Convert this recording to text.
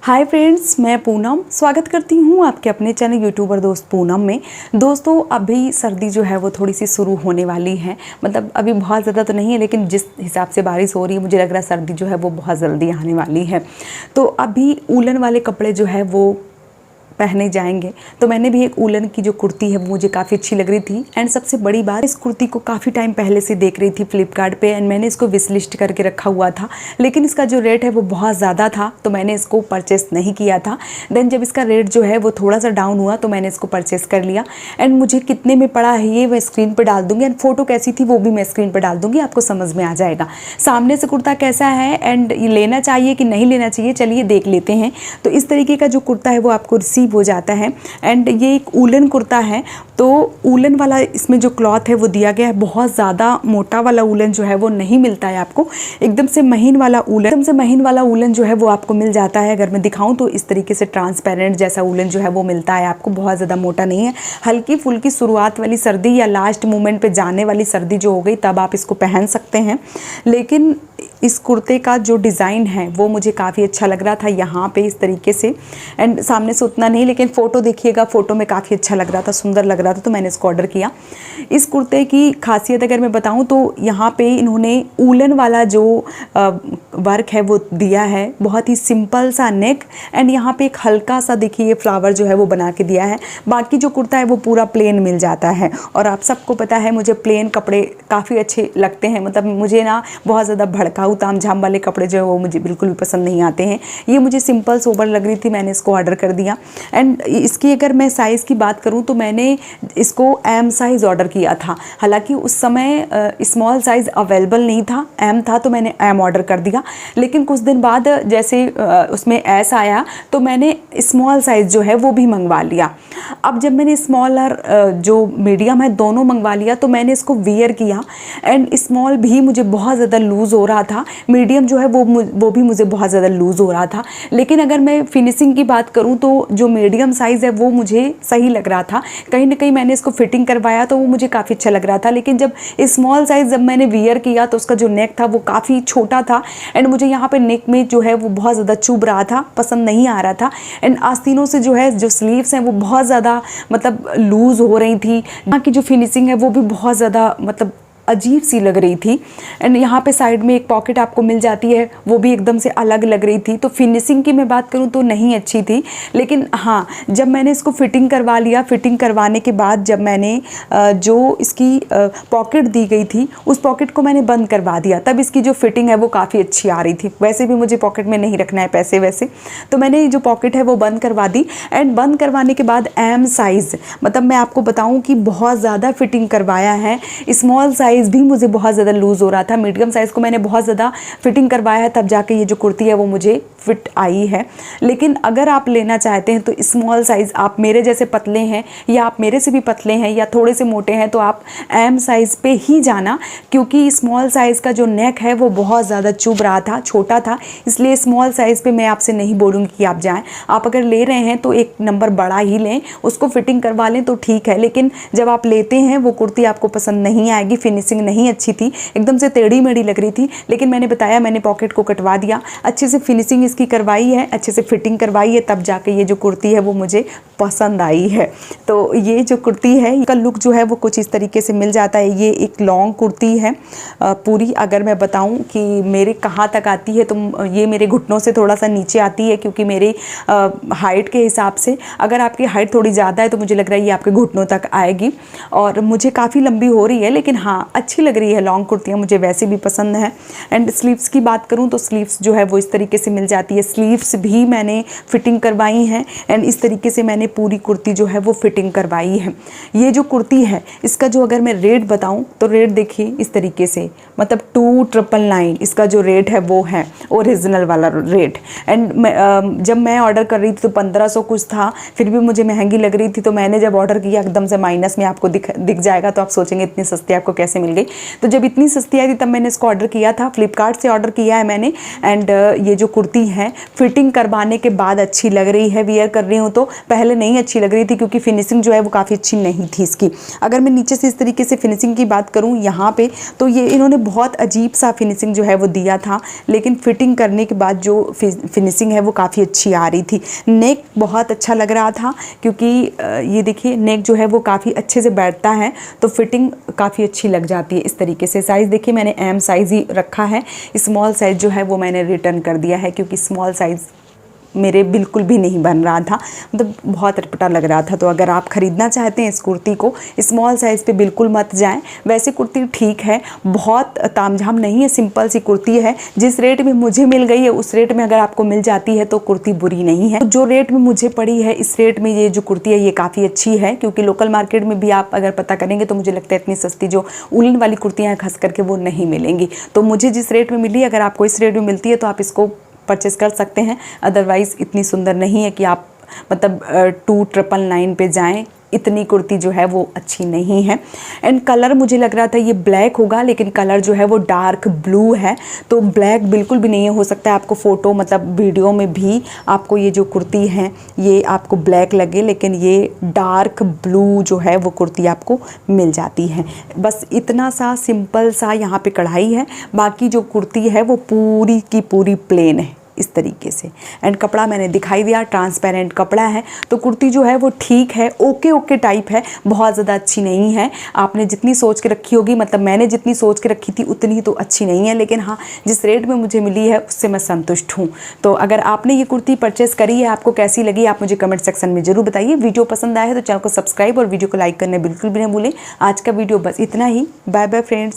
Hi friends, मैं पूनम स्वागत करती हूँ आपके अपने चैनल यूट्यूबर दोस्त पूनम में। दोस्तों, अभी सर्दी जो है वो थोड़ी सी शुरू होने वाली है। मतलब अभी बहुत ज़्यादा तो नहीं है, लेकिन जिस हिसाब से बारिश हो रही है मुझे लग रहा है सर्दी जो है वो बहुत जल्दी आने वाली है। तो अभी ऊलन वाले कपड़े जो है वो पहने जाएंगे। तो मैंने भी एक ऊलन की जो कुर्ती है वो मुझे काफ़ी अच्छी लग रही थी। एंड सबसे बड़ी बात, इस कुर्ती को काफ़ी टाइम पहले से देख रही थी फ्लिपकार्ट पे, एंड मैंने इसको विश लिस्ट करके रखा हुआ था, लेकिन इसका जो रेट है वो बहुत ज़्यादा था तो मैंने इसको परचेस नहीं किया था। देन जब इसका रेट जो है वो थोड़ा सा डाउन हुआ तो मैंने इसको परचेस कर लिया। एंड मुझे कितने में पड़ा है ये मैं स्क्रीन पर डाल दूँगी, एंड फोटो कैसी थी वो भी मैं स्क्रीन पर डाल दूँगी, आपको समझ में आ जाएगा सामने से कुर्ता कैसा है एंड ये लेना चाहिए कि नहीं लेना चाहिए। चलिए देख लेते हैं। तो इस तरीके का जो कुर्ता है वो आपको रिसीव हो जाता है। एंड ये एक ऊलन कुर्ता है, तो ऊलन वाला इसमें जो क्लॉथ है वो दिया गया है। बहुत ज़्यादा मोटा वाला ऊलन जो है वो नहीं मिलता है आपको, एकदम से महीन वाला ऊलन जो है वो आपको मिल जाता है। अगर मैं दिखाऊं तो इस तरीके से ट्रांसपेरेंट जैसा ऊलन जो है वो मिलता है आपको, बहुत ज़्यादा मोटा नहीं है। हल्की फुल्की शुरुआत वाली सर्दी या लास्ट मोमेंट पे जाने वाली सर्दी जो हो गई तब आप इसको पहन सकते हैं। लेकिन इस कुर्ते का जो डिज़ाइन है वो मुझे काफ़ी अच्छा लग रहा था यहाँ पे इस तरीके से। एंड सामने से उतना नहीं, लेकिन फ़ोटो देखिएगा, फ़ोटो में काफ़ी अच्छा लग रहा था, सुंदर लग रहा था, तो मैंने इसको ऑर्डर किया। इस कुर्ते की खासियत अगर मैं बताऊँ तो यहाँ पे इन्होंने ऊलन वाला जो वर्क है वो दिया है, बहुत ही सिंपल सा नेक, एंड यहाँ पे एक हल्का सा देखिए फ्लावर जो है वो बना के दिया है। बाकी जो कुर्ता है वो पूरा प्लेन मिल जाता है, और आप सबको पता है मुझे प्लेन कपड़े काफ़ी अच्छे लगते हैं। मतलब मुझे ना बहुत ज़्यादा भड़काऊ तामझाम वाले कपड़े जो है वो मुझे बिल्कुल भी पसंद नहीं आते हैं। ये मुझे सिंपल सोबर लग रही थी, मैंने इसको ऑर्डर कर दिया। एंड इसकी अगर मैं साइज़ की बात करूँ तो मैंने इसको एम साइज़ ऑर्डर किया था। हालांकि उस समय स्मॉल साइज़ अवेलेबल नहीं था, एम था, तो मैंने एम ऑर्डर कर दिया। लेकिन कुछ दिन बाद जैसे उसमें एस आया तो मैंने स्मॉल साइज़ जो है वो भी मंगवा लिया। अब जब मैंने स्मॉल और जो मीडियम है दोनों मंगवा लिया तो मैंने इसको वियर किया। एंड स्मॉल भी मुझे बहुत ज़्यादा लूज़ हो रहा था, मीडियम जो है वो भी मुझे बहुत ज़्यादा लूज़ हो रहा था। लेकिन अगर मैं फिनिशिंग की बात करूँ तो जो मीडियम साइज़ है वो मुझे सही लग रहा था। कहीं ना कहीं मैंने इसको फिटिंग करवाया तो वो मुझे काफ़ी अच्छा लग रहा था। लेकिन जब स्मॉल साइज़ जब मैंने वियर किया तो उसका जो नेक था वो काफ़ी छोटा था, एंड मुझे यहाँ पे नेक में जो है वो बहुत ज़्यादा चुभ रहा था, पसंद नहीं आ रहा था। एंड आस्तीनों से जो है जो स्लीव्स हैं वो बहुत ज़्यादा मतलब लूज़ हो रही थी। यहाँ की जो फिनिशिंग है वो भी बहुत ज़्यादा मतलब अजीब सी लग रही थी। एंड यहाँ पे साइड में एक पॉकेट आपको मिल जाती है, वो भी एकदम से अलग लग रही थी। तो फिनिशिंग की मैं बात करूँ तो नहीं अच्छी थी। लेकिन हाँ, जब मैंने इसको फिटिंग करवा लिया, फिटिंग करवाने के बाद जब मैंने जो इसकी पॉकेट दी गई थी उस पॉकेट को मैंने बंद करवा दिया, तब इसकी जो फिटिंग है वो काफ़ी अच्छी आ रही थी। वैसे भी मुझे पॉकेट में नहीं रखना है पैसे वैसे, तो मैंने जो पॉकेट है वो बंद करवा दी। एंड बंद करवाने के बाद एम साइज़, मतलब मैं आपको बताऊँ कि बहुत ज़्यादा फिटिंग करवाया है। स्मॉल साइज़ भी मुझे बहुत ज़्यादा लूज़ हो रहा था, मीडियम साइज़ को मैंने बहुत ज़्यादा फिटिंग करवाया है, तब जाके ये जो कुर्ती है वो मुझे फिट आई है। लेकिन अगर आप लेना चाहते हैं तो स्मॉल साइज़, आप मेरे जैसे पतले हैं या आप मेरे से भी पतले हैं या थोड़े से मोटे हैं तो आप एम साइज़ पे ही जाना, क्योंकि स्मॉल साइज़ का जो नेक है वो बहुत ज़्यादा चुभ रहा था, छोटा था। इसलिए स्मॉल साइज़ पे मैं आपसे नहीं बोलूँगी कि आप जाएँ। आप अगर ले रहे हैं तो एक नंबर बड़ा ही लें, उसको फिटिंग करवा लें तो ठीक है। लेकिन जब आप लेते हैं वो कुर्ती आपको पसंद नहीं आएगी। फिनिशिंग नहीं अच्छी थी, एकदम से टेढ़ी मेढ़ी लग रही थी। लेकिन मैंने बताया, मैंने पॉकेट को कटवा दिया, अच्छे से फिनिशिंग इसकी करवाई है, अच्छे से फिटिंग करवाई है, तब जाके ये जो कुर्ती है वो मुझे पसंद आई है। तो ये जो कुर्ती है इसका लुक जो है वो कुछ इस तरीके से मिल जाता है। ये एक लॉन्ग कुर्ती है पूरी। अगर मैं बताऊं कि मेरे कहाँ तक आती है तो ये मेरे घुटनों से थोड़ा सा नीचे आती है, क्योंकि मेरी हाइट के हिसाब से, अगर आपकी हाइट थोड़ी ज़्यादा है तो मुझे लग रहा है ये आपके घुटनों तक आएगी, और मुझे काफ़ी लंबी हो रही है। लेकिन हाँ, अच्छी लग रही है। लॉन्ग कुर्तियाँ मुझे वैसे भी पसंद है। एंड स्लीव्स की बात करूँ तो स्लीव्स जो है वो इस तरीके से मिल जाती है। स्लीव्स भी मैंने फिटिंग करवाई हैं, एंड इस तरीके से मैंने पूरी कुर्ती जो है वो फिटिंग करवाई है। ये जो कुर्ती है इसका जो अगर मैं रेट बताऊँ तो रेट देखिए इस तरीके से, मतलब 2999 इसका जो रेट है वो है ओरिजिनल वाला रेट। एंड जब मैं ऑर्डर कर रही थी तो 1500 कुछ था, फिर भी मुझे महंगी लग रही थी। तो मैंने जब ऑर्डर किया एकदम से माइनस में आपको दिख जाएगा, तो आप सोचेंगे इतनी सस्ती आपको कैसे से मिल गई। तो जब इतनी सस्ती आई थी तब मैंने इसको ऑर्डर किया था, फ्लिपकार्ट से ऑर्डर किया है मैंने। एंड ये जो कुर्ती है फिटिंग करवाने के बाद अच्छी लग रही है, वियर कर रही हूँ तो पहले नहीं अच्छी लग रही थी क्योंकि फिनिशिंग जो है वो काफ़ी अच्छी नहीं थी इसकी। अगर मैं नीचे से इस तरीके से फिनिशिंग की बात करूँ यहाँ पे, तो ये इन्होंने बहुत अजीब सा फिनिशिंग जो है वो दिया था, लेकिन फिटिंग करने के बाद जो फिनिशिंग है वो काफ़ी अच्छी आ रही थी। नेक बहुत अच्छा लग रहा था क्योंकि ये देखिए नेक जो है वो काफ़ी अच्छे से बैठता है, तो फिटिंग काफ़ी अच्छी लग जाती है इस तरीके से। साइज़ देखिए मैंने एम साइज़ ही रखा है, स्मॉल साइज़ जो है वो मैंने रिटर्न कर दिया है क्योंकि स्मॉल साइज़ मेरे बिल्कुल भी नहीं बन रहा था, मतलब बहुत अटपटा लग रहा था। तो अगर आप ख़रीदना चाहते हैं इस कुर्ती को, स्मॉल साइज़ पे बिल्कुल मत जाएं। वैसे कुर्ती ठीक है, बहुत तामझाम नहीं है, सिंपल सी कुर्ती है। जिस रेट में मुझे मिल गई है उस रेट में अगर आपको मिल जाती है तो कुर्ती बुरी नहीं है। तो जो रेट में मुझे पड़ी है इस रेट में ये जो कुर्ती है ये काफ़ी अच्छी है, क्योंकि लोकल मार्केट में भी आप अगर पता करेंगे तो मुझे लगता है इतनी सस्ती जो उलन वाली कुर्तियाँ हैं खास करके वो नहीं मिलेंगी। तो मुझे जिस रेट में मिली, अगर आपको इस रेट में मिलती है तो आप इसको परचेस कर सकते हैं। अदरवाइज़ इतनी सुंदर नहीं है कि आप मतलब 2999 पे जाएं, इतनी कुर्ती जो है वो अच्छी नहीं है। एंड कलर मुझे लग रहा था ये ब्लैक होगा, लेकिन कलर जो है वो डार्क ब्लू है, तो ब्लैक बिल्कुल भी नहीं है। हो सकता है आपको फ़ोटो मतलब वीडियो में भी आपको ये जो कुर्ती है ये आपको ब्लैक लगे, लेकिन ये डार्क ब्लू जो है वो कुर्ती आपको मिल जाती है। बस इतना सा सिंपल सा यहाँ पे कढ़ाई है, बाकी जो कुर्ती है वो पूरी की पूरी प्लेन है इस तरीके से। एंड कपड़ा मैंने दिखाई दिया, ट्रांसपेरेंट कपड़ा है, तो कुर्ती जो है वो ठीक है, ओके ओके टाइप है, बहुत ज़्यादा अच्छी नहीं है। आपने जितनी सोच के रखी होगी, मतलब मैंने जितनी सोच के रखी थी उतनी तो अच्छी नहीं है, लेकिन हाँ जिस रेट में मुझे मिली है उससे मैं संतुष्ट हूँ। तो अगर आपने ये कुर्ती परचेस करी है, आपको कैसी लगी आप मुझे कमेंट सेक्शन में ज़रूर बताइए। वीडियो पसंद आए तो चैनल को सब्सक्राइब और वीडियो को लाइक करना बिल्कुल भी नहीं भूलें। आज का वीडियो बस इतना ही। Bye bye friends.